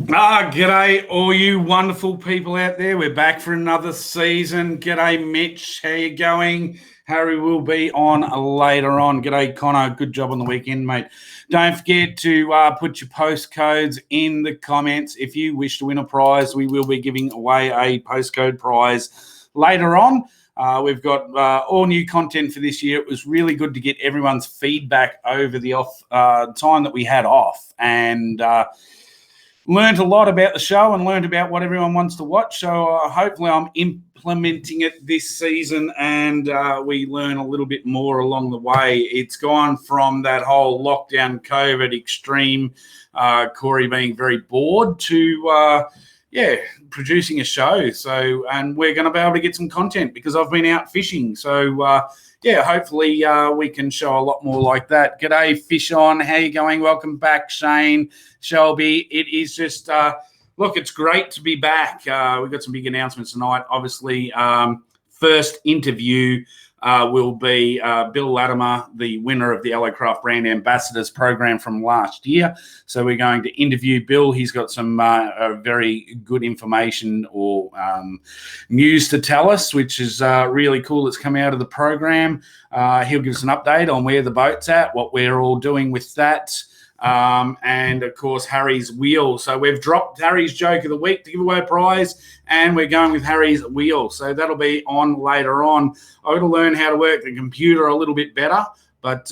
G'day, all you wonderful people out there. We're back for another season. G'day, Mitch. How you going? Harry will be on later on. G'day, Connor. Good job on the weekend, mate. Don't forget to put your postcodes in the comments. If you wish to win a prize, we will be giving away a postcode prize later on. We've got all new content for this year. It was really good to get everyone's feedback over the time that we had off, and learned a lot about the show and learned about what everyone wants to watch. So hopefully I'm implementing it this season, and we learn a little bit more along the way. It's gone from that whole lockdown COVID extreme, Corey being very bored, to producing a show. So, and we're going to be able to get some content because I've been out fishing. So hopefully we can show a lot more like that. G'day, Fish On. How you going? Welcome back, Shane, Shelby. It is just, look, it's great to be back. We've got some big announcements tonight. Obviously, first interview will be Bill Latimer, the winner of the LA Craft Brand Ambassadors program from last year. So we're going to interview Bill. He's got some very good information or news to tell us, which is really cool. It's come out of the program. He'll give us an update on where the boat's at, what we're all doing with that. And of course Harry's wheel. So we've dropped Harry's joke of the week to give away a prize, and we're going with Harry's wheel. So that'll be on later on. I got to learn how to work the computer a little bit better, but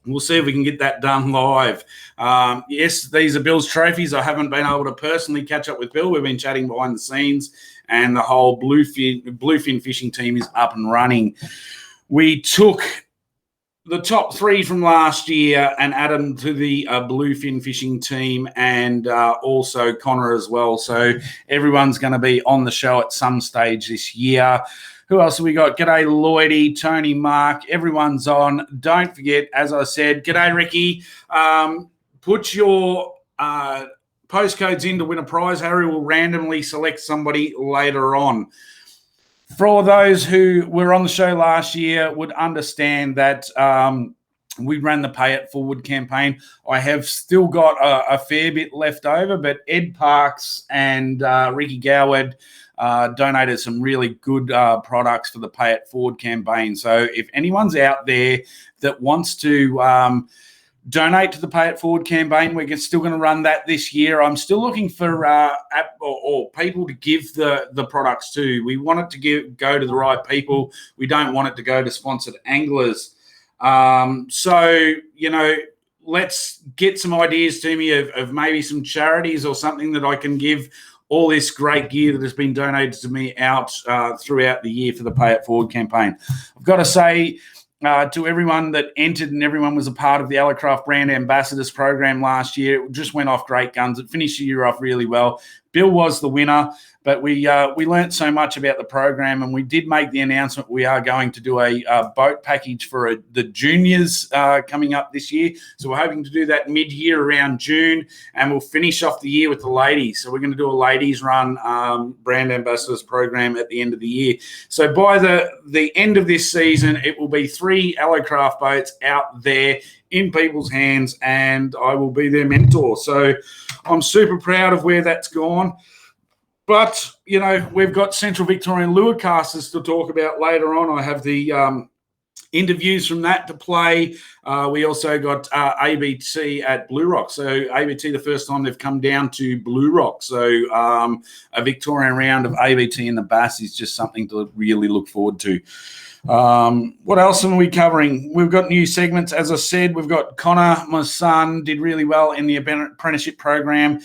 we'll see if we can get that done live. Yes, these are Bill's trophies. I haven't been able to personally catch up with Bill. We've been chatting behind the scenes, and the whole bluefin fishing team is up and running. We took the top three from last year and add them to the bluefin fishing team, and also Connor as well. So everyone's going to be on the show at some stage this year. Who else have we got? G'day, Lloydie, Tony, Mark. Everyone's on. Don't forget, as I said, g'day, Ricky. Put your postcodes in to win a prize. Harry will randomly select somebody later on. For those who were on the show last year would understand that we ran the Pay It Forward campaign. I have still got a fair bit left over, but Ed Parks and Ricky Goward donated some really good products for the Pay It Forward campaign. So if anyone's out there that wants to donate to the Pay It Forward campaign, we're still going to run that this year. I'm still looking for people to give the products to. We want it to go to the right people. We don't want it to go to sponsored anglers. So, let's get some ideas to me of maybe some charities or something that I can give all this great gear that has been donated to me out throughout the year for the Pay It Forward campaign. I've got to say, to everyone that entered and everyone was a part of the LA Craft Brand Ambassadors program last year, it just went off great guns. It finished the year off really well. Bill was the winner, but we learned so much about the program, and we did make the announcement we are going to do a boat package for the juniors coming up this year. So we're hoping to do that mid-year around June, and we'll finish off the year with the ladies. So we're going to do a ladies run brand ambassadors program at the end of the year. So by the end of this season, it will be 3 LA Craft boats out there in people's hands, and I will be their mentor. So I'm super proud of where that's gone. But, we've got Central Victorian lure casters to talk about later on. I have the interviews from that to play. We also got ABT at Blue Rock. So ABT, the first time they've come down to Blue Rock. So a Victorian round of ABT in the Bass is just something to really look forward to. What else are we covering? We've got new segments. As I said, we've got Connor, my son, did really well in the apprenticeship program.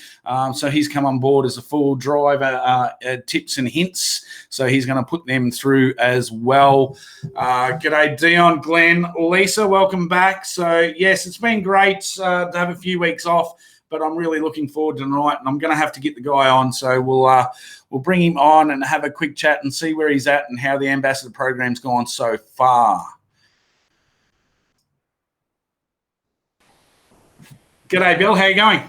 So he's come on board as a full driver, tips and hints. So he's going to put them through as well. G'day, Dion, Glenn, Lisa, welcome back. So yes, it's been great to have a few weeks off, but I'm really looking forward to tonight, and I'm going to have to get the guy on. So we'll bring him on and have a quick chat and see where he's at and how the ambassador program's gone so far. G'day, Bill. How you going?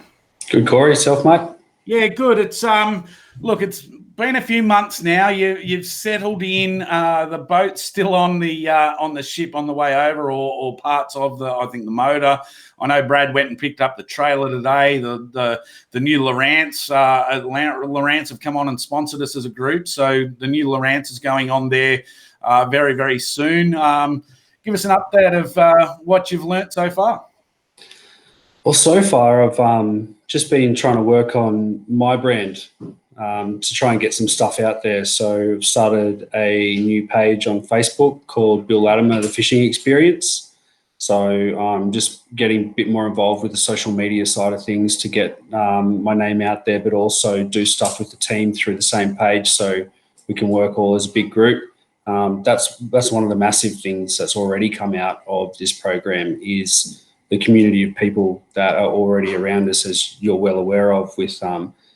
Good, Corey. Yourself, mate? Yeah, good. It's look, it's been a few months now. You've settled in. The boat's still on the ship on the way over, or parts of I think the motor. I know Brad went and picked up the trailer today. The new Lowrance have come on and sponsored us as a group. So the new Lowrance is going on there very, very soon. Give us an update of what you've learnt so far. Well, so far I've just been trying to work on my brand to try and get some stuff out there. So I've started a new page on Facebook called Bill Latimer, The Fishing Experience. So I'm just getting a bit more involved with the social media side of things to get my name out there, but also do stuff with the team through the same page so we can work all as a big group. That's one of the massive things that's already come out of this program is the community of people that are already around us, as you're well aware of, with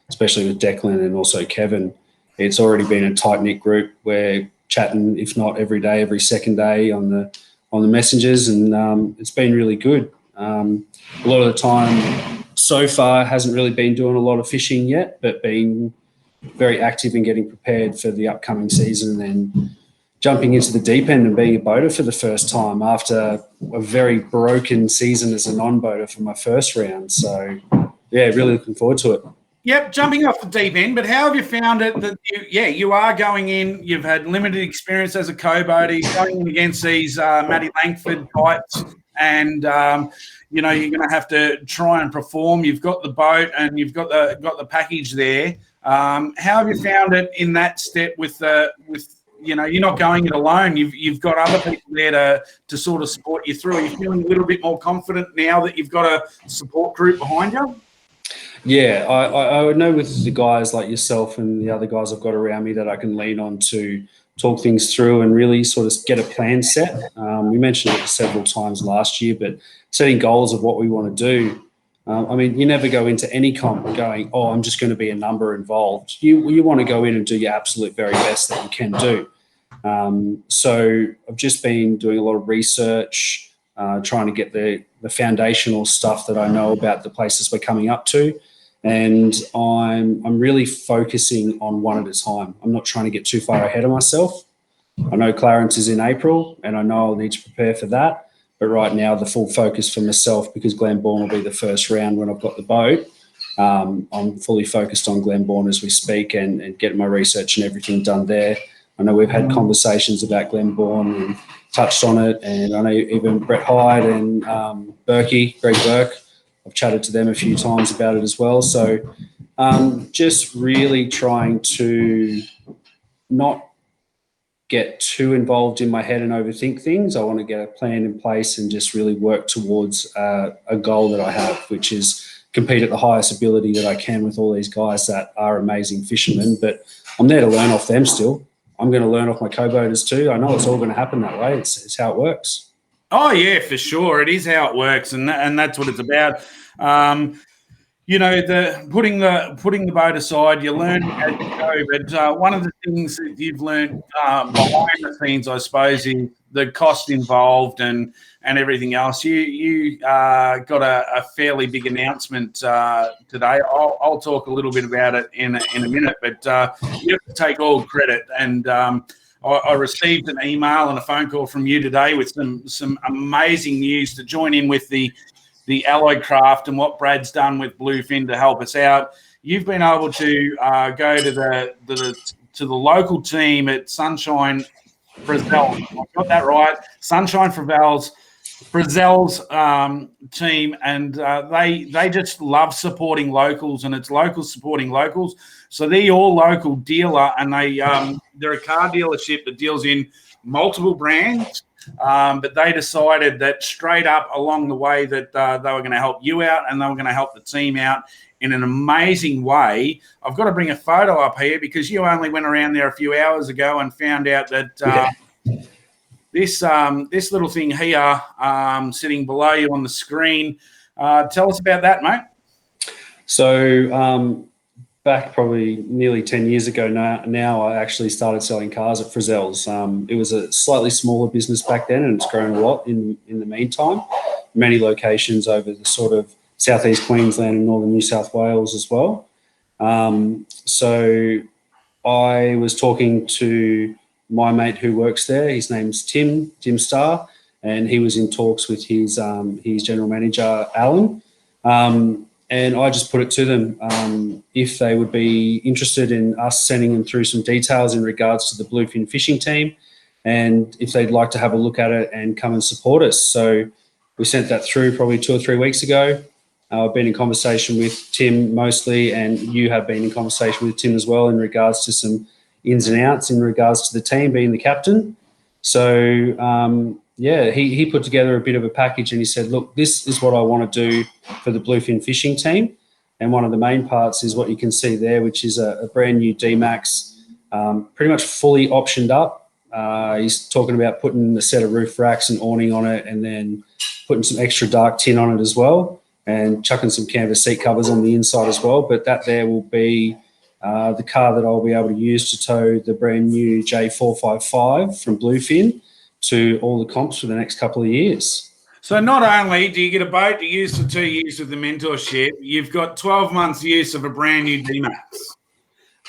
especially with Declan and also Kevin. It's already been a tight-knit group. We're chatting, if not every day, every second day on the messengers, and it's been really good. A lot of the time so far hasn't really been doing a lot of fishing yet, but being very active in getting prepared for the upcoming season and jumping into the deep end and being a boater for the first time after a very broken season as a non-boater for my first round. So, yeah, really looking forward to it. Yep, jumping off the deep end, but how have you found it that you are going in, you've had limited experience as a co-boater, you're going in against these Matty Langford types, and you're going to have to try and perform. You've got the boat and you've got the package there. How have you found it in that step with you're not going it alone. You've got other people there to sort of support you through. Are you feeling a little bit more confident now that you've got a support group behind you? Yeah, I know with the guys like yourself and the other guys I've got around me that I can lean on to talk things through and really sort of get a plan set. We mentioned it several times last year, but setting goals of what we want to do. I mean, you never go into any comp going, oh, I'm just going to be a number involved. You want to go in and do your absolute very best that you can do. So I've just been doing a lot of research, trying to get the foundational stuff that I know about the places we're coming up to. And I'm really focusing on one at a time. I'm not trying to get too far ahead of myself. I know Clarence is in April and I know I'll need to prepare for that. But right now, the full focus for myself, because Glenbourne will be the first round when I've got the boat, I'm fully focused on Glenbourne as we speak and getting my research and everything done there. I know we've had conversations about Glenbourne and touched on it, and I know even Brett Hyde and Greg Burke, I've chatted to them a few times about it as well. So just really trying to not get too involved in my head and overthink things. I want to get a plan in place and just really work towards a goal that I have, which is compete at the highest ability that I can with all these guys that are amazing fishermen. But I'm there to learn off them still. I'm going to learn off my co-boaters too. I know it's all going to happen that way. It's how it works. Oh, yeah, for sure. It is how it works, and that's what it's about. The putting the boat aside, you learn as you go. But one of the things that you've learned behind the scenes, I suppose, is the cost involved and everything else. You got a fairly big announcement today. I'll talk a little bit about it in a minute, but you have to take all credit. And I received an email and a phone call from you today with some amazing news to join in with the alloy craft and what Brad's done with Bluefin to help us out. You've been able to go to the local team at Sunshine Frizzell's. I've got that right. Sunshine Frizzell's team, and they just love supporting locals, and it's locals supporting locals. So they're your local dealer, and they're a car dealership that deals in multiple brands. But they decided that straight up along the way that they were going to help you out and they were going to help the team out in an amazing way. I've got to bring a photo up here because you only went around there a few hours ago and found out that this little thing here sitting below you on the screen. Tell us about that, mate. So back probably nearly 10 years ago now I actually started selling cars at Frizzell's. It was a slightly smaller business back then, and it's grown a lot in the meantime. Many locations over the sort of southeast Queensland and northern New South Wales as well. So I was talking to my mate who works there. His name's Tim Starr, and he was in talks with his general manager, Alan. And I just put it to them if they would be interested in us sending them through some details in regards to the bluefin fishing team, and if they'd like to have a look at it and come and support us. So we sent that through probably 2 or 3 weeks ago. I've been in conversation with Tim mostly, and you have been in conversation with Tim as well in regards to some ins and outs in regards to the team being the captain. So, he put together a bit of a package and he said, look, this is what I want to do for the bluefin fishing team. And one of the main parts is what you can see there, which is a brand new D-Max, pretty much fully optioned up. He's talking about putting a set of roof racks and awning on it, and then putting some extra dark tin on it as well, and chucking some canvas seat covers on the inside as well. But that there will be the car that I'll be able to use to tow the brand new J455 from Bluefin to all the comps for the next couple of years. So not only do you get a boat to use for 2 years with the mentorship, you've got 12 months use of a brand new D-Max.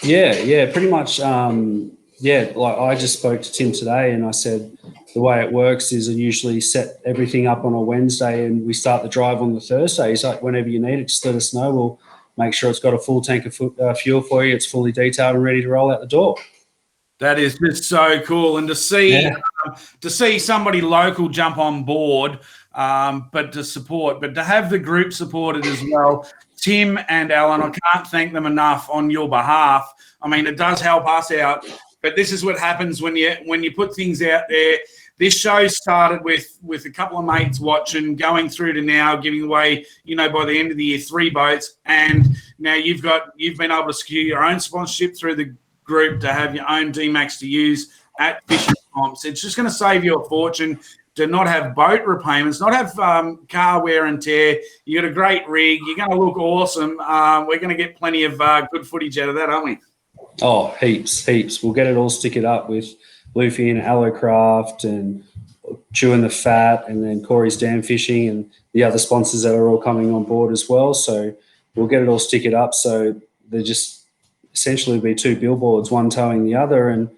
Yeah, pretty much. Like I just spoke to Tim today and I said the way it works is I usually set everything up on a Wednesday and we start the drive on the Thursday. He's like, whenever you need it, just let us know. We'll make sure it's got a full tank of fuel for you. It's fully detailed and ready to roll out the door. That is just so cool. And to see somebody local jump on board, but to have the group supported as well. Tim and Alan, I can't thank them enough on your behalf. I mean, it does help us out, but this is what happens when you put things out there. This show started with a couple of mates watching, going through to now giving away, by the end of the year, 3 boats, and now you've been able to secure your own sponsorship through the group to have your own D-Max to use at fishing comps. It's just going to save you a fortune to not have boat repayments, not have car wear and tear. You got a great rig. You're going to look awesome. We're going to get plenty of good footage out of that, aren't we? Oh, heaps. We'll get it all stickered up with Bluefin, Allocraft, and Chewin the Fat, and then Corey's Dam Fishing, and the other sponsors that are all coming on board as well. So we'll get it all stickered up. So they're just essentially be 2 billboards, one towing the other, and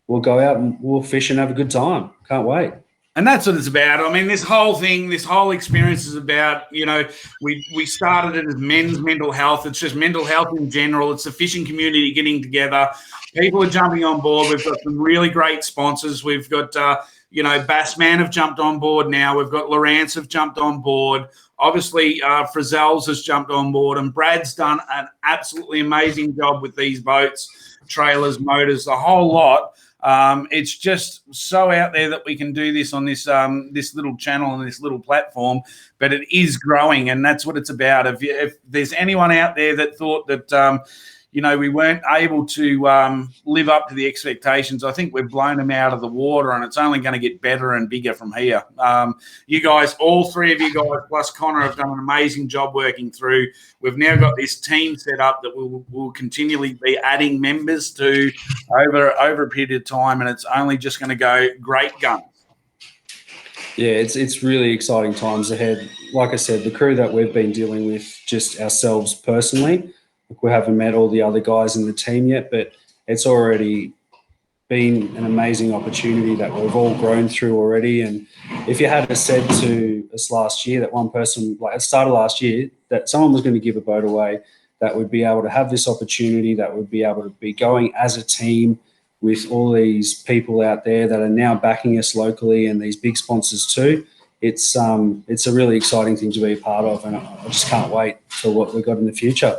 we'll go out and we'll fish and have a good time. Can't wait. And that's what it's about. I mean, this whole experience is about, we started it as men's mental health. It's just mental health in general. It's the fishing community getting together. People are jumping on board. We've got some really great sponsors. We've got, Bassman have jumped on board now. We've got Lawrence have jumped on board. Obviously, Frizzell's has jumped on board. And Brad's done an absolutely amazing job with these boats, trailers, motors, the whole lot. It's just so out there that we can do this on this little channel and this little platform, but it is growing, and that's what it's about. If there's anyone out there that thought that we weren't able to live up to the expectations, I think we've blown them out of the water, and it's only going to get better and bigger from here. You guys, all 3 of you guys plus Connor, have done an amazing job working through. We've now got this team set up that we'll continually be adding members to over a period of time, and it's only just going to go great guns. Yeah, it's really exciting times ahead. Like I said, the crew that we've been dealing with, just ourselves personally, we haven't met all the other guys in the team yet, but it's already been an amazing opportunity that we've all grown through already. And if you had said to us last year that one person, like at the start of last year, that someone was going to give a boat away, that would be able to have this opportunity, that would be able to be going as a team with all these people out there that are now backing us locally and these big sponsors too, it's a really exciting thing to be a part of, and I just can't wait for what we've got in the future.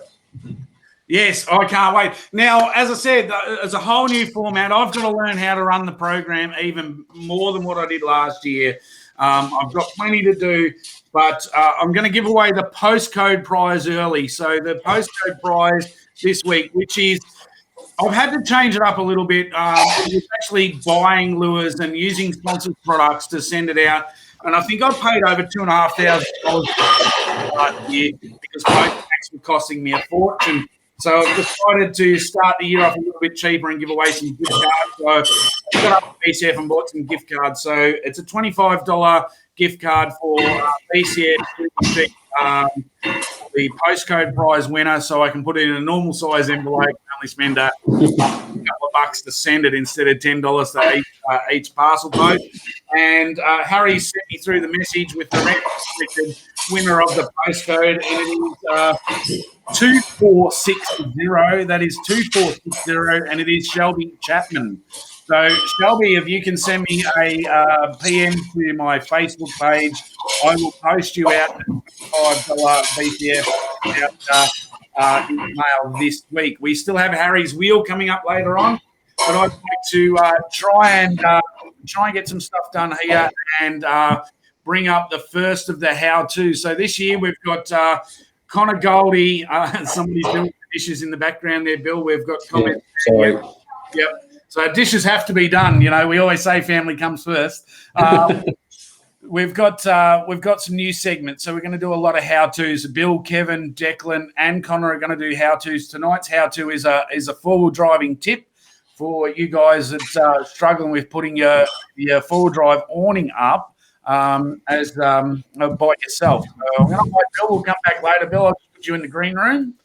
Yes, I can't wait. Now, as I said, it's a whole new format. I've got to learn how to run the program even more than what I did last year. I've got plenty to do, but I'm going to give away the postcode prize early. So the postcode prize this week, which is, I've had to change it up a little bit. It's actually buying lures and using sponsored products to send it out. And I think I paid over $2,500 last year because boats were costing me a fortune. So I've decided to start the year off a little bit cheaper and give away some gift cards. So I got up to BCF and bought some gift cards. So it's a $25 gift card for BCF, the postcode prize winner, so I can put it in a normal size envelope and only spend a couple bucks to send it instead of $10 to each parcel code. And Harry sent me through the message with the record winner of the postcode, and it is 2460. That is 2460, and it is Shelby Chapman. So, Shelby, if you can send me a PM to my Facebook page, I will post you out $5 BPF email this week. We still have Harry's wheel coming up later on, but I'd like to try and get some stuff done here and bring up the first of the how-to. So this year we've got Connor Goldie. Somebody's doing the dishes in the background there, Bill. We've got comments. Yeah, sorry. Yep. So dishes have to be done. You know, we always say family comes first. We've got some new segments, so we're going to do a lot of how-tos. Bill, Kevin, Declan, and Connor are going to do how-tos. Tonight's how-to is a forward driving tip for you guys that are struggling with putting your forward drive awning up by yourself. So I'm going to invite Bill. We'll come back later. Bill, I'll put you in the green room,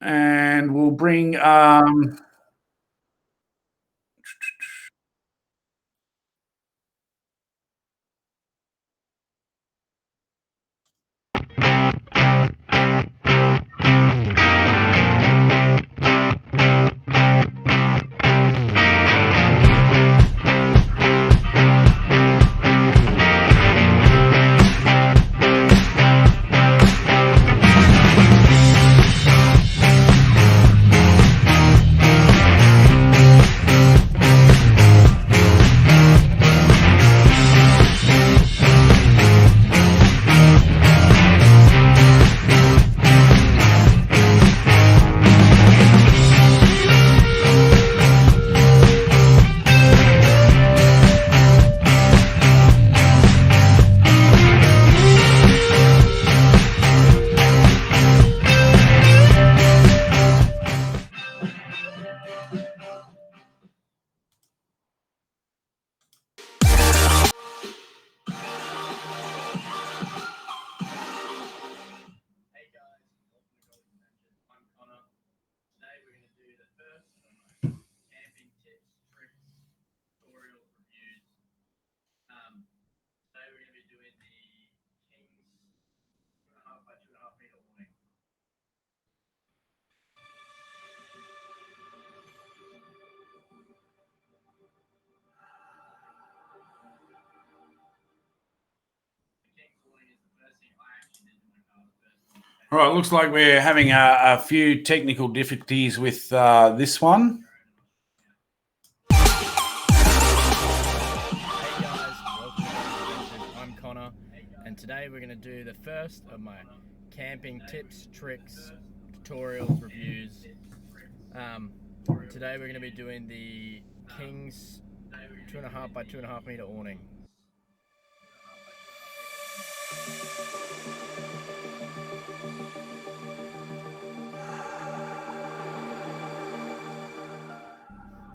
and we'll bring. All right, looks like we're having a few technical difficulties with this one. Hey guys, welcome to the Adventures. I'm Connor, and today we're going to do the first of my camping tips, tricks, tutorials, reviews. Today we're going to be doing the King's 2.5 by 2.5 meter awning.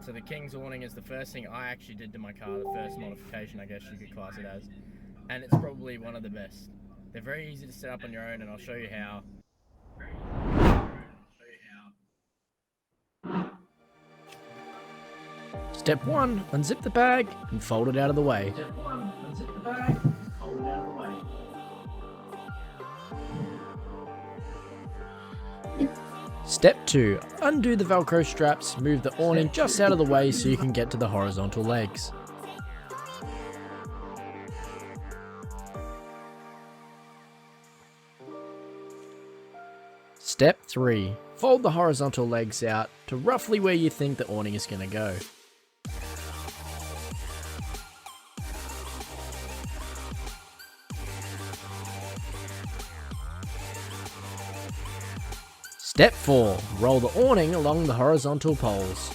So the King's awning is the first thing I actually did to my car, the first modification I guess you could class it as, and it's probably one of the best. They're very easy to set up on your own, and I'll show you how. Step 1, unzip the bag and fold it out of the way. Step 2, undo the Velcro straps, move the awning just out of the way so you can get to the horizontal legs. Step 3, fold the horizontal legs out to roughly where you think the awning is going to go. Step 4, roll the awning along the horizontal poles.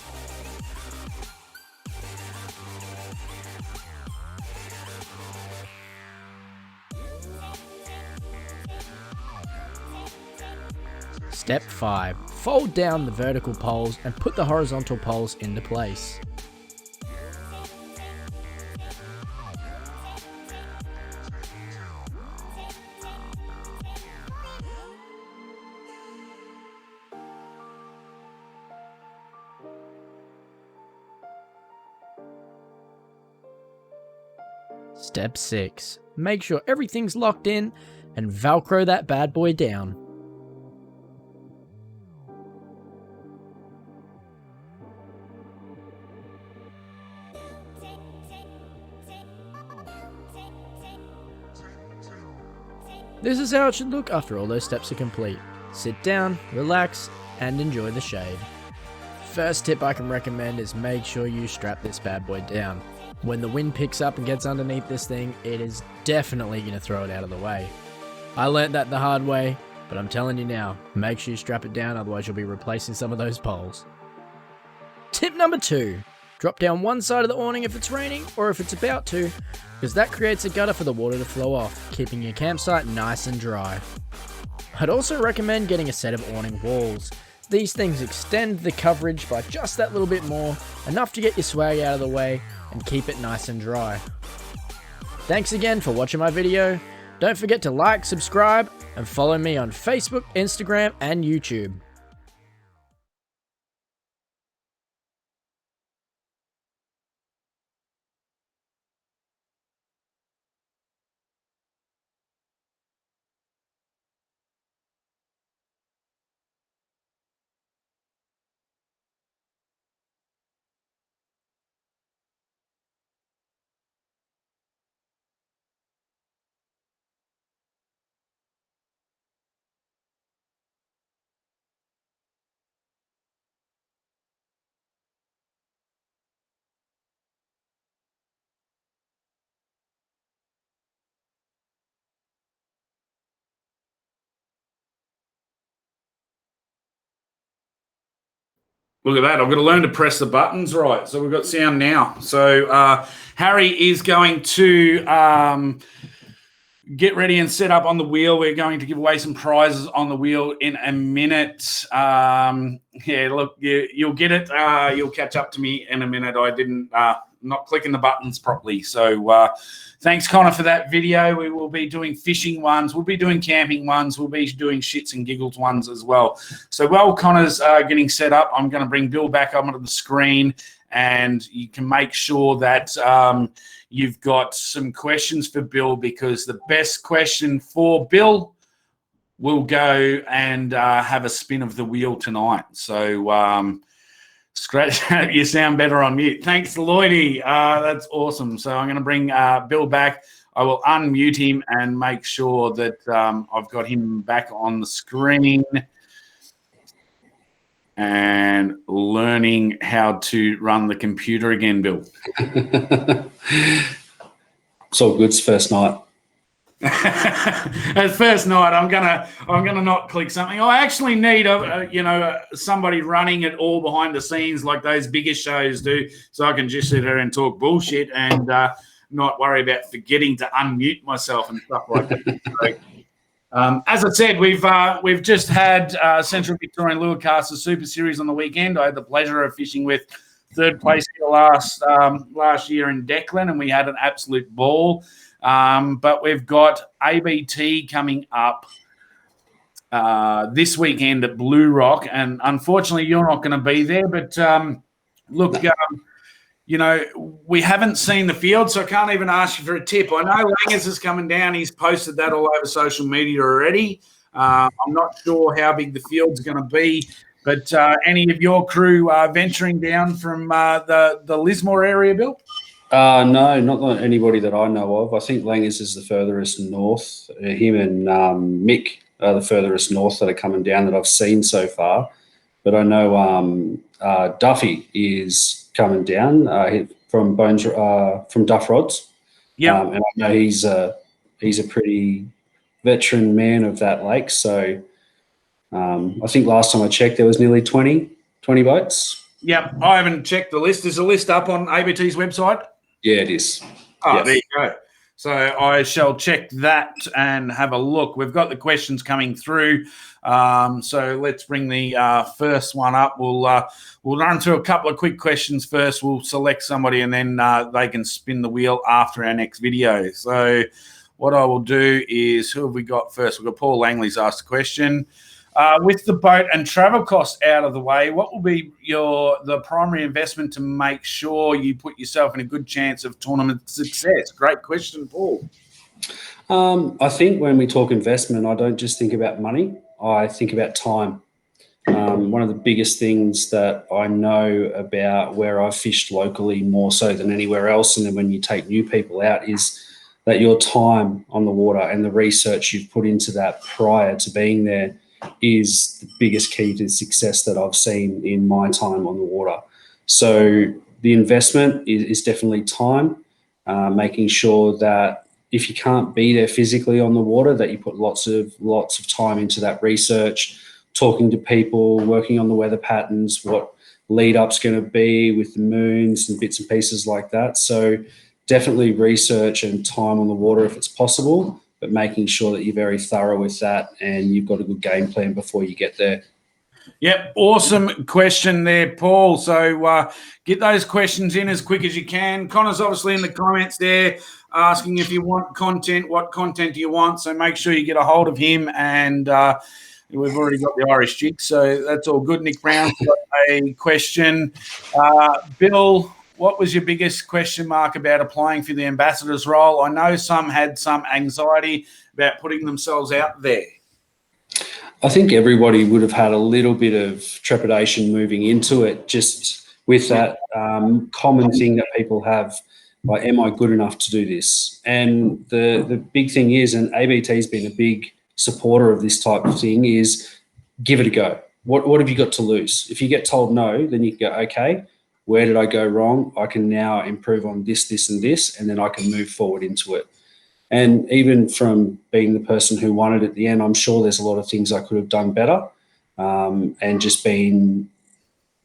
Step 5, fold down the vertical poles and put the horizontal poles into place. Step 6. Make sure everything's locked in and Velcro that bad boy down. This is how it should look after all those steps are complete. Sit down, relax, and enjoy the shade. First tip I can recommend is make sure you strap this bad boy down. When the wind picks up and gets underneath this thing, it is definitely going to throw it out of the way. I learnt that the hard way, but I'm telling you now, make sure you strap it down, otherwise you'll be replacing some of those poles. Tip number 2. Drop down one side of the awning if it's raining or if it's about to, because that creates a gutter for the water to flow off, keeping your campsite nice and dry. I'd also recommend getting a set of awning walls. These things extend the coverage by just that little bit more, enough to get your swag out of the way and keep it nice and dry. Thanks again for watching my video. Don't forget to like, subscribe, and follow me on Facebook, Instagram, and YouTube. Look at that. I've got to learn to press the buttons right. So we've got sound now. So Harry is going to get ready and set up on the wheel. We're going to give away some prizes on the wheel in a minute. Yeah, look, you'll get it. You'll catch up to me in a minute. I didn't not clicking the buttons properly. So thanks, Connor, for that video. We will be doing fishing ones. We'll be doing camping ones. We'll be doing shits and giggles ones as well. So while Connor's getting set up, I'm going to bring Bill back up onto the screen, and you can make sure that you've got some questions for Bill, because the best question for Bill will go and have a spin of the wheel tonight. So scratch that. You sound better on mute. Thanks, Lloydie. That's awesome. So I'm going to bring Bill back. I will unmute him and make sure that I've got him back on the screen and learning how to run the computer again, Bill. It's all good. It's first night. At first night, I'm gonna not click something. I actually need somebody running it all behind the scenes like those bigger shows do, so I can just sit here and talk bullshit and not worry about forgetting to unmute myself and stuff like that. So, as I said, we've just had Central Victorian Lure Casters Super Series on the weekend. I had the pleasure of fishing with third place last year in Declan, and we had an absolute ball. But we've got ABT coming up this weekend at Blue Rock, and unfortunately you're not going to be there. But look, we haven't seen the field, so I can't even ask you for a tip. I know Langers is coming down. He's posted that all over social media already. I'm not sure how big the field's going to be, but any of your crew venturing down from the Lismore area, Bill? No, not anybody that I know of. I think Langers is the furthest north. Him and Mick are the furthest north that are coming down that I've seen so far. But I know Duffy is coming down from Duff Rods. Yeah, and I know he's a pretty veteran man of that lake. So I think last time I checked, there was nearly 20 boats. Yeah, I haven't checked the list. Is the list up on ABT's website? Yeah, it is. Oh, yes. There you go. So I shall check that and have a look. We've got the questions coming through. So let's bring the first one up. We'll run through a couple of quick questions first. We'll select somebody, and then they can spin the wheel after our next video. So what I will do is, who have we got first? We've got Paul Langley's asked a question. With the boat and travel costs out of the way, what will be the primary investment to make sure you put yourself in a good chance of tournament success? Great question, Paul. I think when we talk investment, I don't just think about money. I think about time. One of the biggest things that I know about where I've fished locally more so than anywhere else, and then when you take new people out, is that your time on the water and the research you've put into that prior to being there is the biggest key to success that I've seen in my time on the water. So the investment is definitely time, making sure that if you can't be there physically on the water, that you put lots of time into that research, talking to people, working on the weather patterns, what lead up's going to be with the moons and bits and pieces like that. So definitely research and time on the water if it's possible, but making sure that you're very thorough with that and you've got a good game plan before you get there. Yep, awesome question there, Paul. So get those questions in as quick as you can. Connor's obviously in the comments there asking if you want content, what content do you want? So make sure you get a hold of him, and we've already got the Irish jig, so that's all good. Nick Brown's got a question. Bill, what was your biggest question mark about applying for the ambassador's role? I know some had some anxiety about putting themselves out there. I think everybody would have had a little bit of trepidation moving into it, just with that common thing that people have, like, am I good enough to do this? And the big thing is, and ABT's been a big supporter of this type of thing, is give it a go. What have you got to lose? If you get told no, then you can go, okay, where did I go wrong? I can now improve on this, this, and this, and then I can move forward into it. And even from being the person who won it at the end, I'm sure there's a lot of things I could have done better, and just been,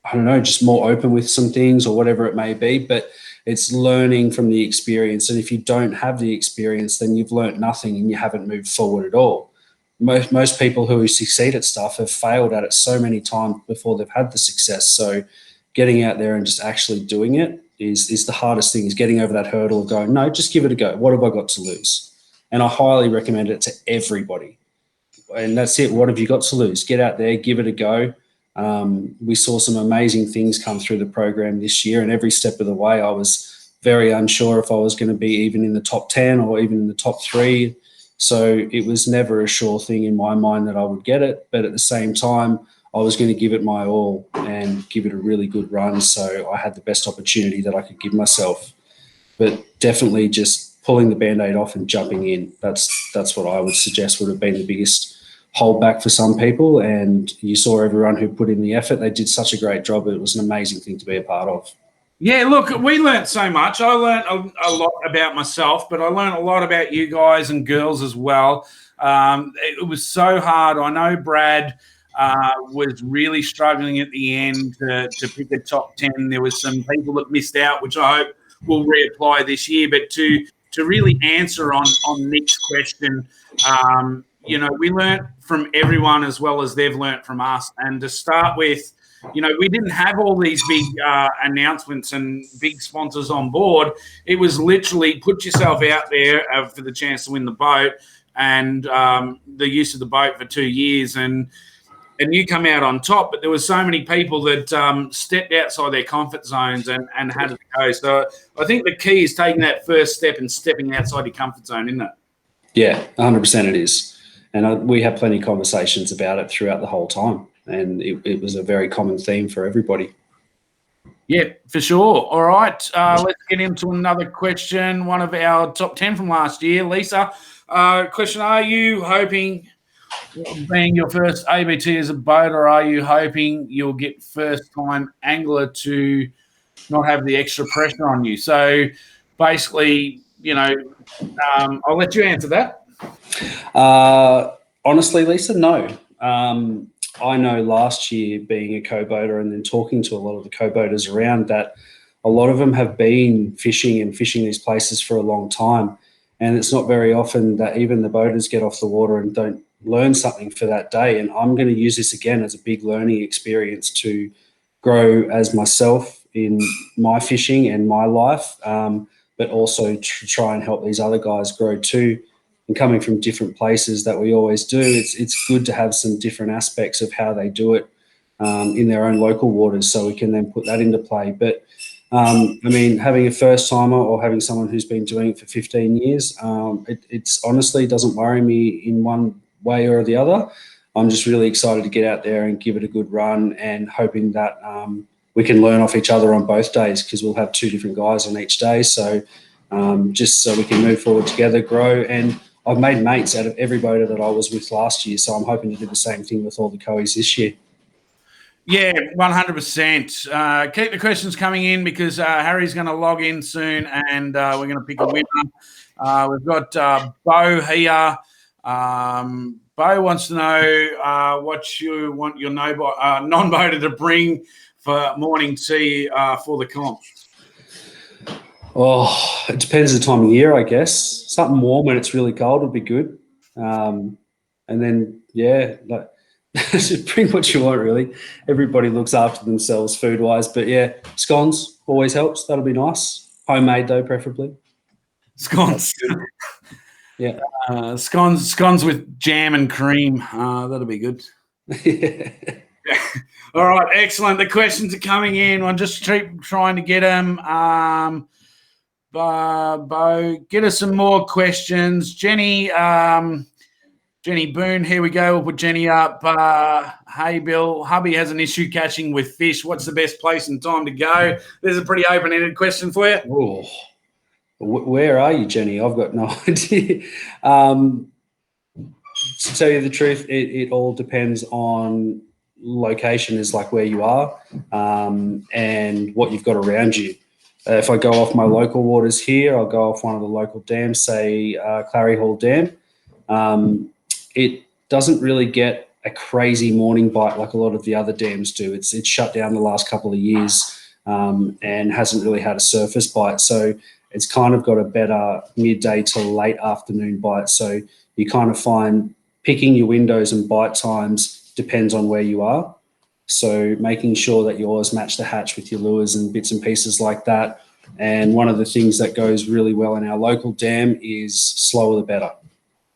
I don't know, just more open with some things or whatever it may be. But it's learning from the experience. And if you don't have the experience, then you've learnt nothing and you haven't moved forward at all. Most people who succeed at stuff have failed at it so many times before they've had the success. So getting out there and just actually doing it is the hardest thing, is getting over that hurdle of going, no, just give it a go. What have I got to lose? And I highly recommend it to everybody. And that's it. What have you got to lose? Get out there, give it a go. We saw some amazing things come through the program this year, and every step of the way I was very unsure if I was going to be even in the top 10 or even in the top 3. So it was never a sure thing in my mind that I would get it. But at the same time, I was going to give it my all and give it a really good run, so I had the best opportunity that I could give myself. But definitely just pulling the Band-Aid off and jumping in, that's what I would suggest would have been the biggest holdback for some people. And you saw everyone who put in the effort. They did such a great job. It was an amazing thing to be a part of. Yeah, look, we learnt so much. I learnt a lot about myself, but I learnt a lot about you guys and girls as well. It was so hard. I know Brad was really struggling at the end to pick a top 10. There was some people that missed out, which I hope will reapply this year. But to really answer on Nick's question, we learnt from everyone as well as they've learnt from us. And to start with, we didn't have all these big announcements and big sponsors on board. It was literally put yourself out there for the chance to win the boat, and the use of the boat for 2 years. And you come out on top, but there were so many people that stepped outside their comfort zones and had to go. So I think the key is taking that first step and stepping outside your comfort zone, isn't it? Yeah, 100% it is. And we had plenty of conversations about it throughout the whole time. And it was a very common theme for everybody. Yeah, for sure. All right, let's get into another question. One of our top 10 from last year, Lisa. Question, are you hoping, being your first ABT as a boater, are you hoping you'll get first-time angler to not have the extra pressure on you? So basically, I'll let you answer that. Honestly, Lisa, no. I know last year, being a co-boater and then talking to a lot of the co-boaters around, that a lot of them have been fishing these places for a long time. And it's not very often that even the boaters get off the water and don't learn something for that day. And I'm going to use this again as a big learning experience to grow as myself in my fishing and my life, but also to try and help these other guys grow too. and coming from different places that we always do, it's good to have some different aspects of how they do it in their own local waters, so we can then put that into play. But I mean, having a first timer or having someone who's been doing it for 15 years, it's honestly doesn't worry me in one way or the other. I'm just really excited to get out there and give it a good run, and hoping that we can learn off each other on both days, because we'll have 2 different guys on each day. So just so we can move forward together, grow. And I've made mates out of every boater that I was with last year, so I'm hoping to do the same thing with all the coes this year. Yeah, 100%. Keep the questions coming in, because Harry's going to log in soon, and we're going to pick a winner. We've got Bo here. Bo wants to know what you want your non-boater to bring for morning tea for the comp. Oh, it depends the time of year, I guess. Something warm when it's really cold would be good. And then, yeah, like just bring what you want, really. Everybody looks after themselves food-wise. But, yeah, scones always helps. That'll be nice. Homemade, though, preferably. Scones. Yeah. Scones with jam and cream. That'll be good. Yeah. All right, excellent. The questions are coming in. I'll just keep trying to get them. Bo, get us some more questions. Jenny Boone, here we go. We'll put Jenny up. Hey, Bill, hubby has an issue catching with fish. What's the best place and time to go? There's a pretty open-ended question for you. Oh, where are you, Jenny? I've got no idea. To tell you the truth, it all depends on location, is like where you are, and what you've got around you. If I go off my local waters here, I'll go off one of the local dams, say Clary Hall Dam. It doesn't really get a crazy morning bite like a lot of the other dams do. It's shut down the last couple of years and hasn't really had a surface bite. So it's kind of got a better midday to late afternoon bite. So you kind of find picking your windows and bite times depends on where you are. So making sure that yours match the hatch with your lures and bits and pieces like that. And one of the things that goes really well in our local dam is slower the better.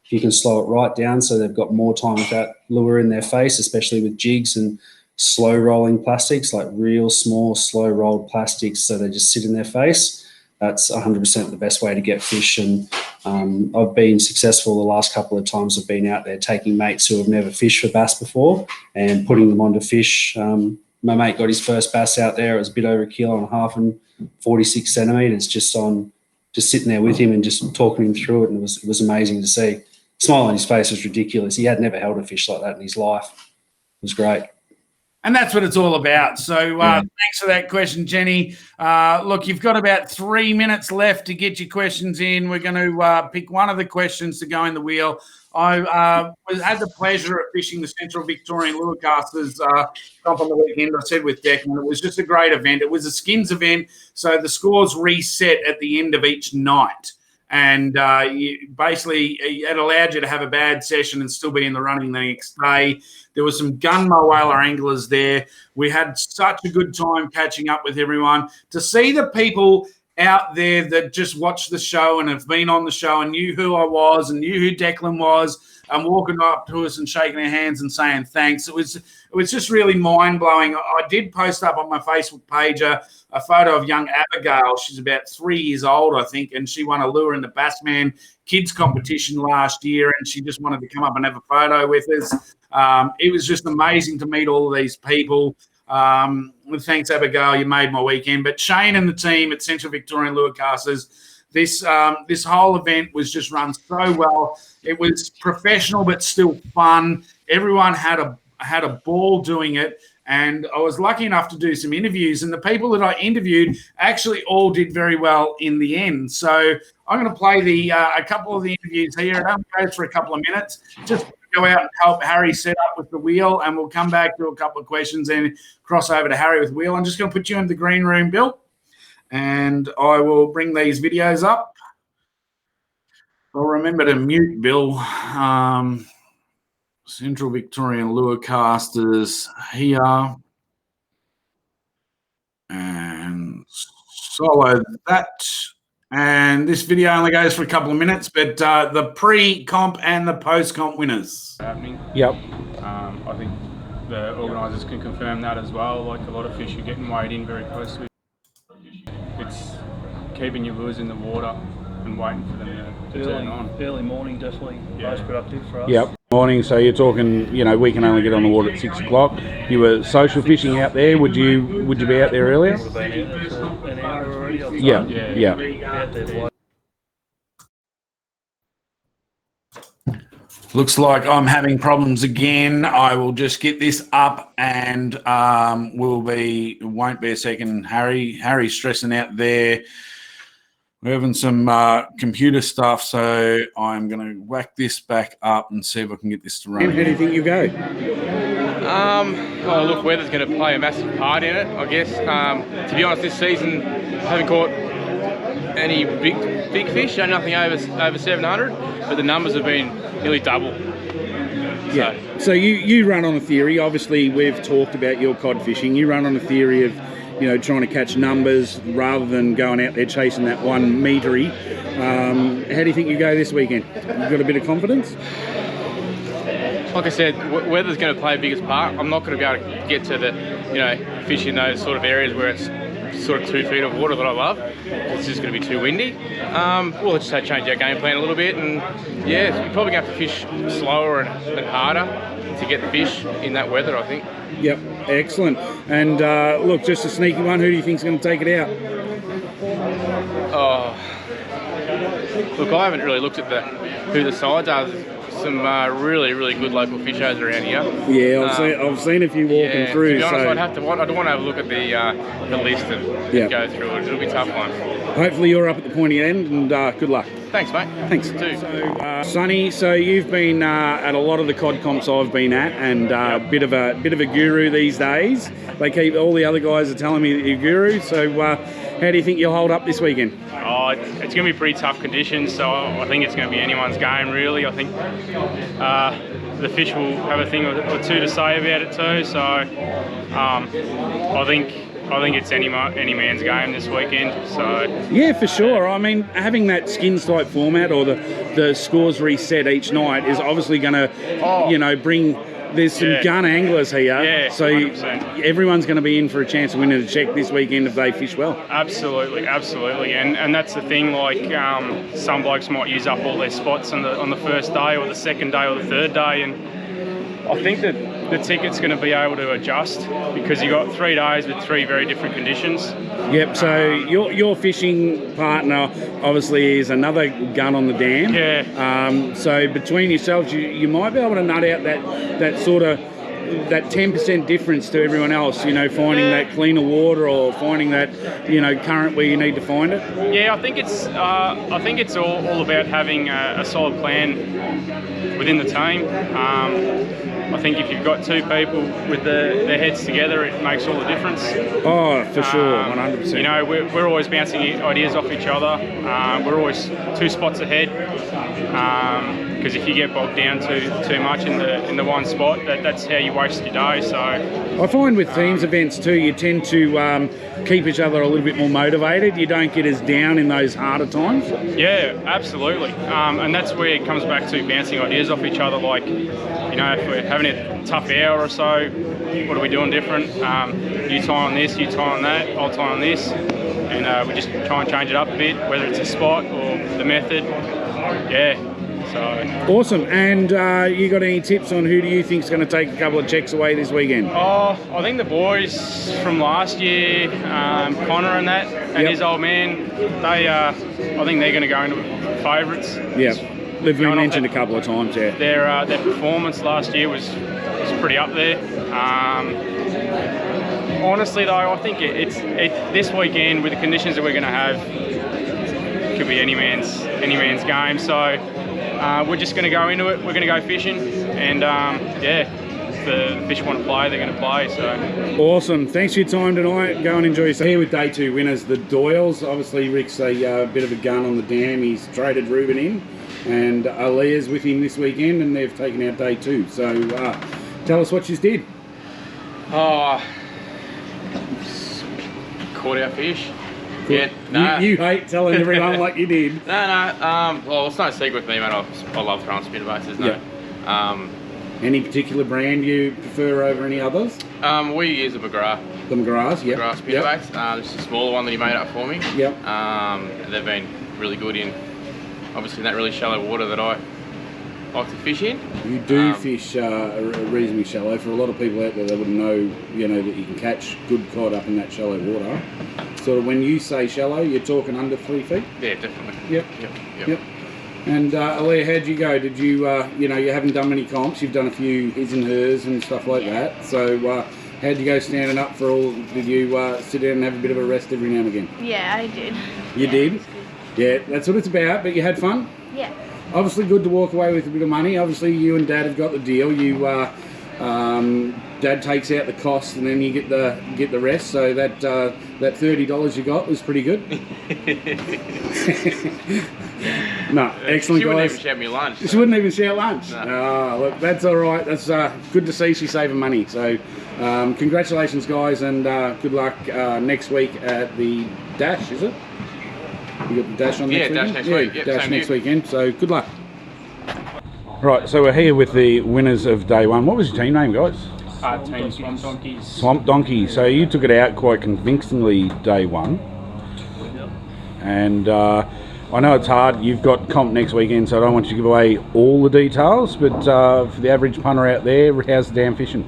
If you can slow it right down so they've got more time with that lure in their face, especially with jigs and slow rolling plastics, like real small, slow rolled plastics, so they just sit in their face. That's 100% the best way to get fish. And I've been successful the last couple of times I've been out there, taking mates who have never fished for bass before and putting them onto fish. My mate got his first bass out there. It was a bit over 1.5 kilos and 46 centimetres, just sitting there with him and just talking him through it. And it was amazing to see. The smile on his face was ridiculous. He had never held a fish like that in his life. It was great. And that's what it's all about. So thanks for that question, Jenny. Look, you've got about 3 minutes left to get your questions in. We're going to pick one of the questions to go in the wheel. I had the pleasure of fishing the Central Victorian Lure Casters comp on the weekend. I said with Declan, it was just a great event. It was a skins event, so the scores reset at the end of each night. And it allowed you to have a bad session and still be in the running the next day. There were some gunmo whaler anglers there. We had such a good time catching up with everyone. To see the people out there that just watched the show and have been on the show and knew who I was and knew who Declan was, and walking up to us and shaking our hands and saying thanks. It was just really mind-blowing. I did post up on my Facebook page a photo of young Abigail. She's about 3 years old, I think, and she won a lure in the Bassman kids competition last year, and she just wanted to come up and have a photo with us. It was just amazing to meet all of these people. Thanks, Abigail. You made my weekend. But Shane and the team at Central Victorian Lure Casters, this whole event was just run so well. It was professional but still fun. Everyone had a ball doing it, and I was lucky enough to do some interviews, and the people that I interviewed actually all did very well in the end. So I'm going to play a couple of the interviews here. It only goes for a couple of minutes. Just go out and help Harry set up with the wheel, and we'll come back to a couple of questions and cross over to Harry with the wheel. I'm just going to put you in the green room, Bill, and I will bring these videos up. I'll remember to mute Bill. Central Victorian Lure Casters here, and follow that, And this video only goes for a couple of minutes, but the pre-comp and the post-comp winners. Happening. Yep. I think the organisers can confirm that as well. Like a lot of fish are getting weighed in very closely. It's keeping your lures in the water and waiting for them to turn on. Early morning, definitely most productive for us. Yep. Morning. So you're talking, we can only get on the water at 6 o'clock. You were social fishing out there. Would you be out there earlier? We've been out there for an hour already. I'd say. Yeah. Out there by Looks like I'm having problems again. I will just get this up and won't be a second. Harry's stressing out there. We're having some computer stuff, so I'm going to whack this back up and see if I can get this to run. How do you think you go? Well, look, weather's going to play a massive part in it, I guess. To be honest, this season I haven't caught any big fish, nothing over 700, but the numbers have been nearly double. Yeah. So you run on a theory. Obviously, we've talked about your cod fishing. You run on a theory of, trying to catch numbers rather than going out there chasing that one meatery. How do you think you go this weekend? You got a bit of confidence? Like I said, weather's going to play the biggest part. I'm not going to be able to get to the, fish in those sort of areas where it's sort of 2 feet of water that I love. It's just going to be too windy. We'll just have to change our game plan a little bit, and yeah, we're probably going to have to fish slower and harder to get the fish in that weather, I think. Yep, excellent. And look, just a sneaky one. Who do you think's going to take it out? Look, I haven't really looked at who the sides are. Some really, really good local fishers around here. Yeah, I've seen a few walking through. To be honest, so I don't want to have a look at the list and go through it. It'll be a tough one. Hopefully you're up at the pointy end, and good luck. Thanks, mate. Thanks. Too. So, Sonny, so you've been at a lot of the cod comps I've been at, and bit of a guru these days. All the other guys are telling me that you're a guru. So, how do you think you'll hold up this weekend? Oh, it's going to be pretty tough conditions, so I think it's going to be anyone's game, really. I think the fish will have a thing or two to say about it too. So I think it's any man's game this weekend. So yeah, for sure. I mean, having that skins type format or the scores reset each night is obviously going to, bring. There's some gun anglers here, so 100%. Everyone's going to be in for a chance of winning a check this weekend if they fish well. Absolutely, and that's the thing. Like some blokes might use up all their spots on the first day or the second day or the third day, and I think that the ticket's going to be able to adjust because you got 3 days with 3 very different conditions. Yep. So your fishing partner obviously is another gun on the dam. Yeah. So between yourselves, you might be able to nut out that sort of that 10% difference to everyone else. Finding that cleaner water or finding that current where you need to find it. Yeah, I think it's all about having a solid plan within the team. I think if you've got 2 people with their heads together, it makes all the difference. Oh, for sure, 100%. We're always bouncing ideas off each other. We're always 2 spots ahead. Because if you get bogged down too much in the one spot, that's how you waste your day. So I find with teams events too, you tend to keep each other a little bit more motivated. You don't get as down in those harder times. Yeah, absolutely. And that's where it comes back to bouncing ideas off each other. Like, if we're having a tough hour or so, what are we doing different? You tie on this, you tie on that, I'll tie on this. And we just try and change it up a bit, whether it's a spot or the method. Yeah. So awesome. And you got any tips on who do you think is going to take a couple of checks away this weekend? I think the boys from last year, Connor and his old man, I think they're going to go into favourites. Yeah, they've been mentioned a couple of times. Yeah, their performance last year was pretty up there. Honestly, though, I think it's this weekend with the conditions that we're going to have, it could be any man's game. So. We're just going to go into it. We're going to go fishing, and if the fish want to play, they're going to play. So awesome! Thanks for your time tonight. Go and enjoy yourself. Here with day 2 winners, the Doyles. Obviously, Rick's a bit of a gun on the dam. He's traded Ruben in, and Aaliyah's with him this weekend, and they've taken out day 2. So tell us what you did. Caught our fish. Yeah, no. You hate telling everyone like you did. No. Well, it's no secret with me, man. I love throwing spinnerbaits. There's no. Any particular brand you prefer over any others? We use a McGrath. The McGraths, yeah. McGrath spinnerbaits. This is a smaller one that he made up for me. Yep. They've been really good in, obviously, in that really shallow water that I like to fish in. You do fish reasonably shallow. For a lot of people out there, they wouldn't know, that you can catch good cod up in that shallow water. Sort of when you say shallow, you're talking under 3 feet? Yeah, definitely. Yep. And Aaliyah, how'd you go? Did you, you haven't done many comps. You've done a few his and hers and stuff like that. So how'd you go standing up for all? Did you sit down and have a bit of a rest every now and again? Yeah, I did. You did? Yeah, that's what it's about. But you had fun? Yeah. Obviously good to walk away with a bit of money. Obviously you and Dad have got the deal. You Dad takes out the cost and then you get the rest. So that $30 you got was pretty good. No, excellent, she guys. Wouldn't even shout me lunch. She wouldn't even share lunch. No. Oh, look, that's all right. That's good to see she's saving money. So congratulations, guys, and good luck next week at the Dash, is it? You got the Dash on next weekend? Dash next week. Yep, Dash next weekend. So good luck. Right, so we're here with the winners of day one. What was your team name, guys? Team Swamp Donkeys. Swamp Donkey. So you took it out quite convincingly day one. Yep. And I know it's hard. You've got comp next weekend, so I don't want you to give away all the details. But for the average punter out there, how's the damn fishing?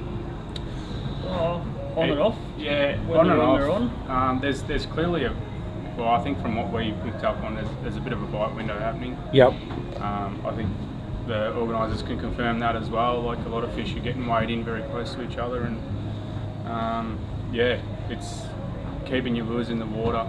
On and off. Yeah, When on and they're off. on. There's clearly I think from what we picked up on, there's a bit of a bite window happening. Yep. I think the organisers can confirm that as well. Like a lot of fish are getting weighed in very close to each other, and it's keeping your lures in the water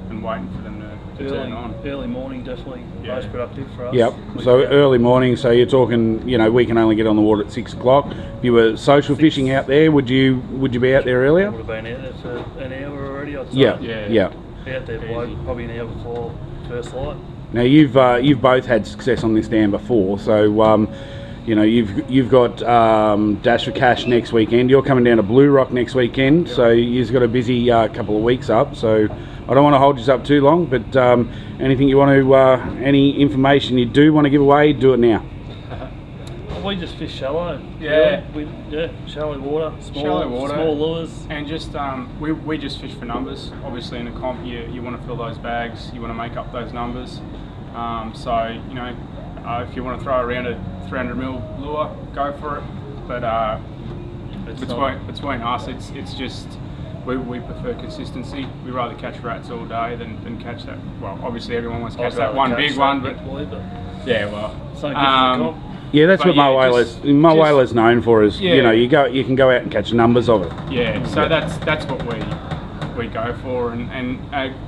and waiting for them to turn on. Early morning, definitely most productive for us. Yep. So early morning. So you're talking, we can only get on the water at 6 o'clock. If you were social fishing out there, would you be out there earlier? Would have been out there for an hour already, I'd say. Yeah. Out there probably an hour before first light. Now you've both had success on this dam before, so you've got Dash for Cash next weekend. You're coming down to Blue Rock next weekend, so you've got a busy couple of weeks up. So I don't want to hold you up too long, but anything you want to, any information you do want to give away, do it now. We just fish shallow. Yeah. Shallow water. Small lures. And just we just fish for numbers. Obviously in a comp you want to fill those bags, you want to make up those numbers. If you want to throw around a 300mm lure, go for it. But between us, it's just we prefer consistency. We rather catch rats all day than catch that. Well, obviously everyone wants to catch that one big one, but yeah, well, so good for the comp. Yeah, that's what Mo Whaler's known for is, you can go out and catch numbers of it. Yeah, so that's what we go for, and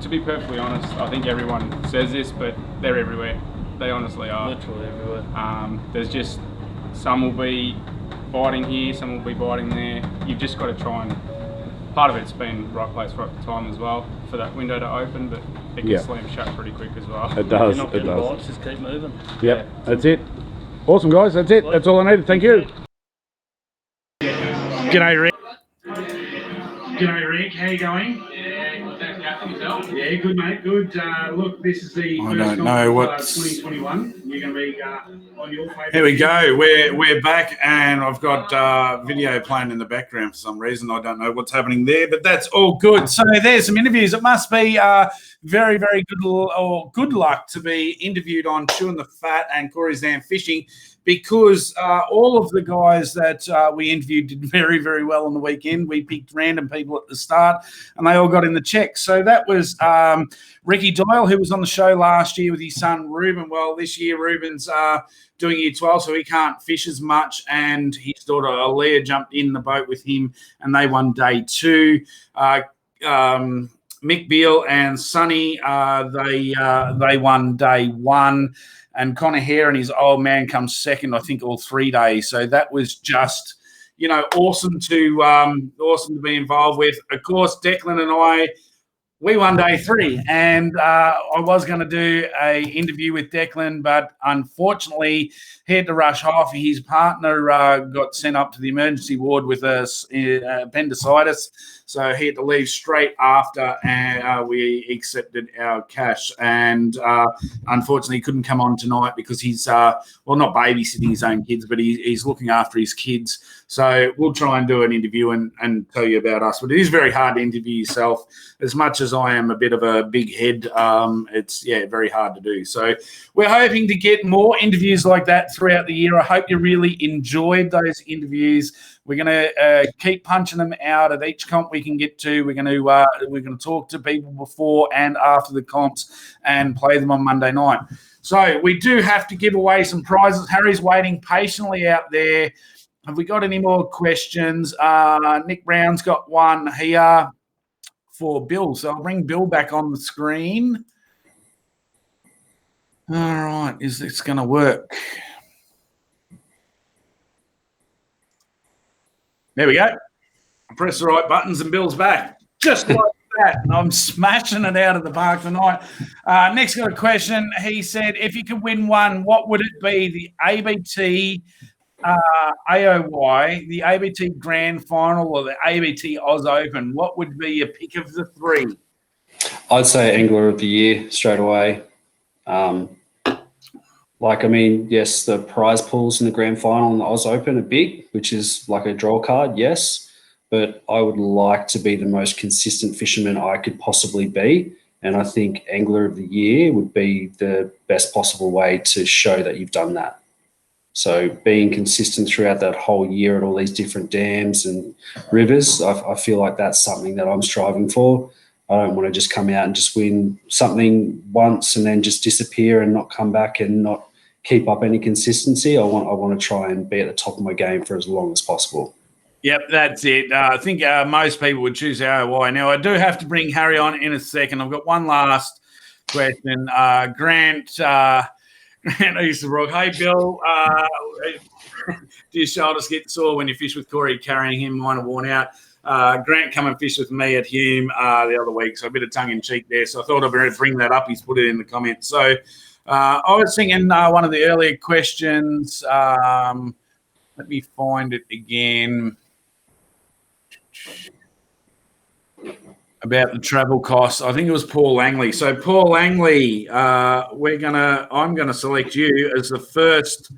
to be perfectly honest, I think everyone says this, but they're everywhere. They honestly are. Literally everywhere. There's just, some will be biting here, some will be biting there. You've just got to try and, part of it's been right place, right time as well for that window to open, but it can slam shut pretty quick as well. It does, You're not getting bites, just keep moving. Yep, that's it. Awesome, guys. That's it. That's all I needed. Thank you. G'day, Rick. G'day, Rick. How you going? Yeah, good, mate. Good. Look, this is the first of 2021. You're going to be on your favourite. Here we go. We're back, and I've got video playing in the background for some reason. I don't know what's happening there, but that's all good. So there's some interviews. It must be very, very good luck to be interviewed on Chewin the Fat and Corey's Dam Fishing, because all of the guys that we interviewed did very, very well on the weekend. We picked random people at the start, and they all got in the check. So that was Ricky Doyle, who was on the show last year with his son Ruben. Well, this year Ruben's doing year 12, so he can't fish as much, and his daughter Aaliyah jumped in the boat with him, and they won day 2. Mick Beale and Sonny, they won day 1. And Connor Hare and his old man comes second, I think, all 3 days. So that was just, awesome to be involved with. Of course, Declan and I we won day 3, and I was going to do a interview with Declan, but unfortunately he had to rush off. His partner got sent up to the emergency ward with appendicitis, so he had to leave straight after, and we accepted our cash. And unfortunately, he couldn't come on tonight because he's not babysitting his own kids, but he's looking after his kids. So we'll try and do an interview and tell you about us. But it is very hard to interview yourself. As much as I am a bit of a big head, it's very hard to do. So we're hoping to get more interviews like that throughout the year. I hope you really enjoyed those interviews. We're going to keep punching them out at each comp we can get to. We're going to talk to people before and after the comps and play them on Monday night. So we do have to give away some prizes. Harry's waiting patiently out there. Have we got any more questions? Nick Brown's got one here for Bill. So I'll bring Bill back on the screen. All right. Is this going to work? There we go. Press the right buttons and Bill's back. Just like that. And I'm smashing it out of the park tonight. Nick's got a question. He said, if you could win one, what would it be? The ABT AOY, the ABT Grand Final, or the ABT Oz Open? What would be your pick of the 3? I'd say Angler of the Year straight away. Yes, the prize pools in the Grand Final and the Oz Open are big, which is like a draw card, yes. But I would like to be the most consistent fisherman I could possibly be. And I think Angler of the Year would be the best possible way to show that you've done that. So being consistent throughout that whole year at all these different dams and rivers, I feel like that's something that I'm striving for. I don't want to just come out and just win something once and then just disappear and not come back and not keep up any consistency. I want to try and be at the top of my game for as long as possible. Yep, that's it. I think most people would choose AOY. Now, I do have to bring Harry on in a second. I've got one last question. Grant Easterbrook. Hey, Bill, do your shoulders get sore when you fish with Corey carrying him? Mine are worn out. Grant come and fish with me at Hume the other week, so a bit of tongue-in-cheek there. So I thought I'd better bring that up. He's put it in the comments. So I was thinking one of the earlier questions. Let me find it again. About the travel costs. I think it was Paul Langley. So Paul Langley, I'm gonna select you as the first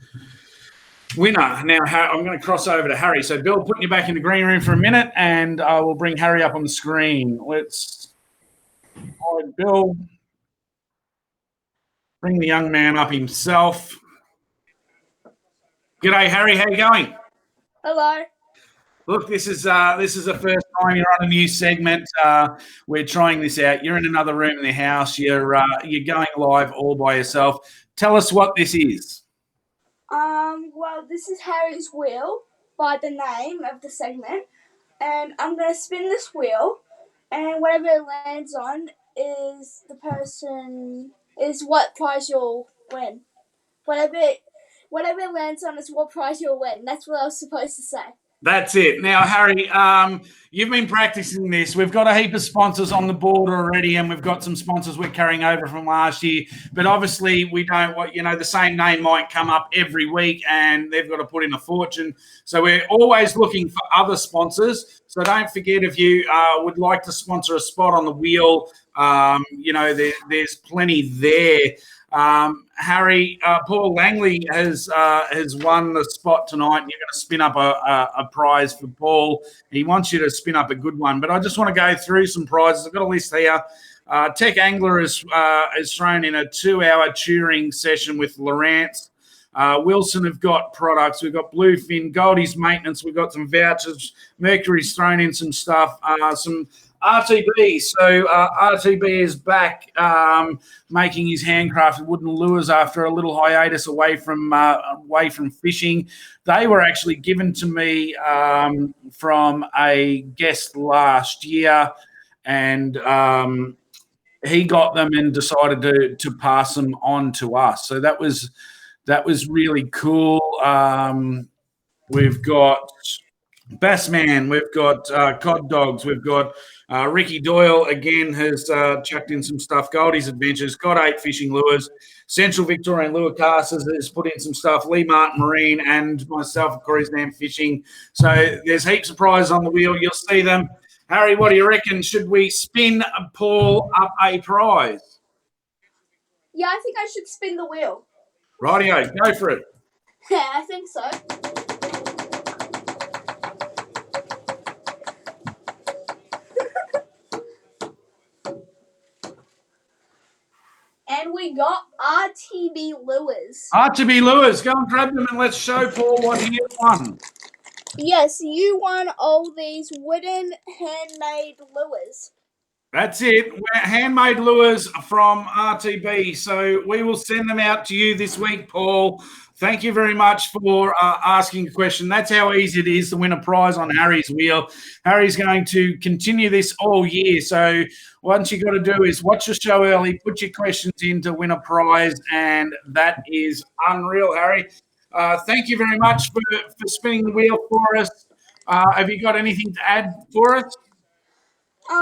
winner. Now I'm going to cross over to Harry. So Bill, putting you back in the green room for a minute, and I will bring Harry up on the screen. Let's Bill bring the young man up himself. G'day, Harry. How you going? Hello. Look, this is the first time you're on a new segment. We're trying this out. You're in another room in the house. You're going live all by yourself. Tell us what this is. Well, this is Harry's wheel by the name of the segment, and I'm going to spin this wheel, and whatever it lands on is what prize you'll win. Whatever it lands on is what prize you'll win. That's what I was supposed to say. That's it. Now, Harry, you've been practicing this. We've got a heap of sponsors on the board already, and we've got some sponsors we're carrying over from last year. But obviously, we don't the same name might come up every week, and they've got to put in a fortune. So we're always looking for other sponsors. So don't forget, if you would like to sponsor a spot on the wheel, there's plenty there. Harry, Paul Langley has won the spot tonight, and you're going to spin up a prize for Paul. He wants you to spin up a good one, but I just want to go through some prizes. I've got a list here. Tech Angler has thrown in a 2-hour touring session with Lawrence. Wilson have got products. We've got Bluefin, Goldie's Maintenance. We've got some vouchers. Mercury's thrown in some stuff, some RTB. So RTB is back making his handcrafted wooden lures after a little hiatus away from fishing. They were actually given to me from a guest last year, and he got them and decided to pass them on to us. So that was really cool. We've got Bassman, we've got Cod Dogs, we've got Ricky Doyle again has chucked in some stuff. Goldie's Adventures, got 8 fishing lures. Central Victorian Lure Casters has put in some stuff. Lee Martin Marine and myself at Corey's Dam Fishing. So there's heaps of prizes on the wheel. You'll see them. Harry, what do you reckon? Should we spin Paul up a prize? Yeah, I think I should spin the wheel. Rightio, go for it. Yeah, I think so. And we got RTB lures. RTB Lures, go and grab them and let's show Paul what he won. Yes, you won all these wooden handmade lures. That's it. We're handmade lures from RTB. So we will send them out to you this week, Paul. Thank you very much for asking a question. That's how easy it is to win a prize on Harry's wheel. Harry's going to continue this all year. So what you got to do is watch the show early, put your questions in to win a prize, and that is unreal, Harry. Thank you very much for spinning the wheel for us. Have you got anything to add for us?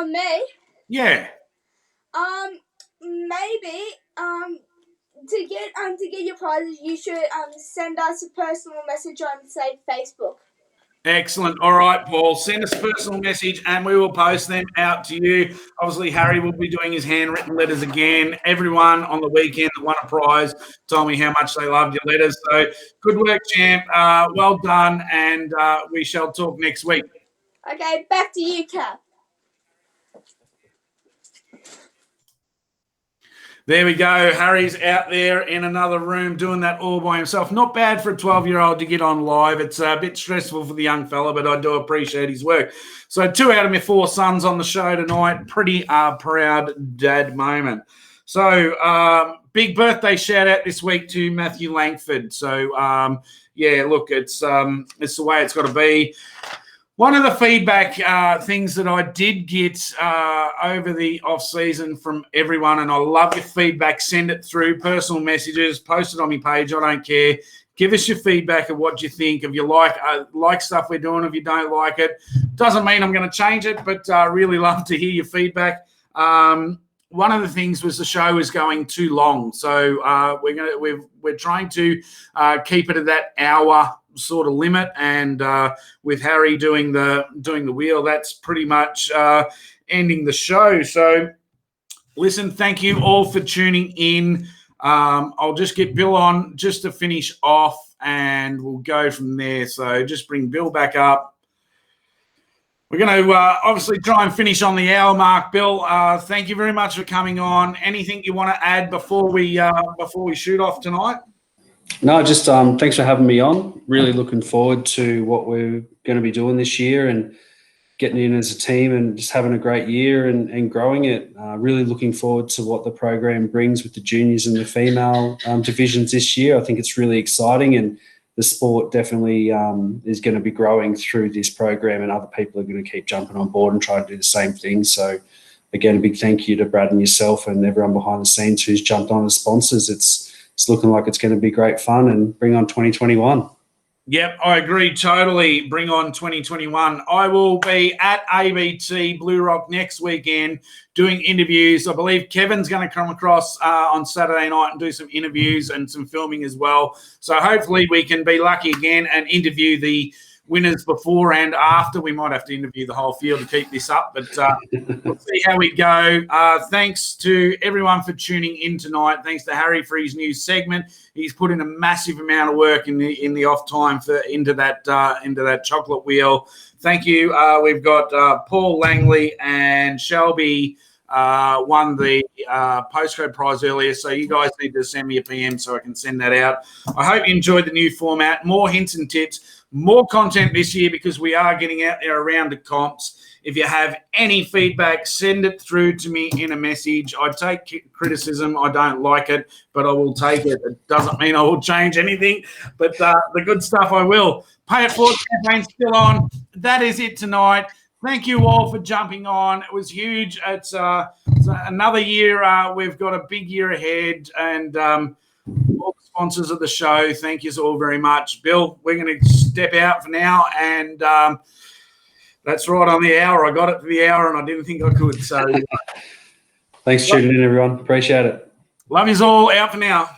Me? Yeah. Maybe to get your prizes, you should send us a personal message on, say, Facebook. Excellent. All right, Paul, send us a personal message and we will post them out to you. Obviously, Harry will be doing his handwritten letters again. Everyone on the weekend that won a prize told me how much they loved your letters. So good work, champ. Well done, and we shall talk next week. Okay, back to you, Cap. There we go. Harry's out there in another room doing that all by himself. Not bad for a 12-year-old to get on live. It's a bit stressful for the young fella, but I do appreciate his work. So 2 out of my 4 sons on the show tonight. Pretty proud dad moment. So big birthday shout out this week to Matthew Langford. So yeah, look, it's the way it's got to be. One of the feedback things that I did get over the off-season from everyone, and I love your feedback, send it through, personal messages, post it on my page, I don't care. Give us your feedback of what you think. If you like stuff we're doing, if you don't like it. Doesn't mean I'm going to change it, but really love to hear your feedback. One of the things was the show is going too long. So we're trying to keep it at that hour sort of limit, and with Harry doing the wheel, that's pretty much ending the show. So listen, thank you all for tuning in. I'll just get Bill on just to finish off and we'll go from there. So just bring Bill back up. We're going to obviously try and finish on the hour mark. Bill, thank you very much for coming on. Anything you want to add before we shoot off tonight? No, just thanks for having me on. Really looking forward to what we're going to be doing this year and getting in as a team and just having a great year and growing it. Really looking forward to what the program brings with the juniors and the female divisions this year. I think it's really exciting, and the sport definitely is going to be growing through this program, and other people are going to keep jumping on board and try to do the same thing. So again, a big thank you to Brad and yourself and everyone behind the scenes who's jumped on as sponsors. It's looking like it's going to be great fun and bring on 2021. Yep, I agree totally. Bring on 2021. I will be at ABT Blue Rock next weekend doing interviews. I believe Kevin's going to come across on Saturday night and do some interviews and some filming as well. So hopefully we can be lucky again and interview the winners before and after. We might have to interview the whole field to keep this up, but we'll see how we go. Thanks to everyone for tuning in tonight. Thanks to Harry for his new segment. He's put in a massive amount of work in the off time into that chocolate wheel. Thank you. We've got Paul Langley and Shelby won the postcode prize earlier, so you guys need to send me a PM so I can send that out. I hope you enjoyed the new format. More hints and tips, more content this year because we are getting out there around the comps. If you have any feedback, send it through to me in a message. I take criticism. I don't like it, but I will take it. It doesn't mean I will change anything, but the good stuff I will. Pay It Forward campaign's still on. That is it tonight. Thank you all for jumping on. It was huge. It's another year. We've got a big year ahead, and all the sponsors of the show. Thank you all very much. Bill, we're going to step out for now, and that's right on the hour. I got it for the hour, and I didn't think I could. So Thanks for tuning in, everyone. Appreciate it. love yous all. Out for now.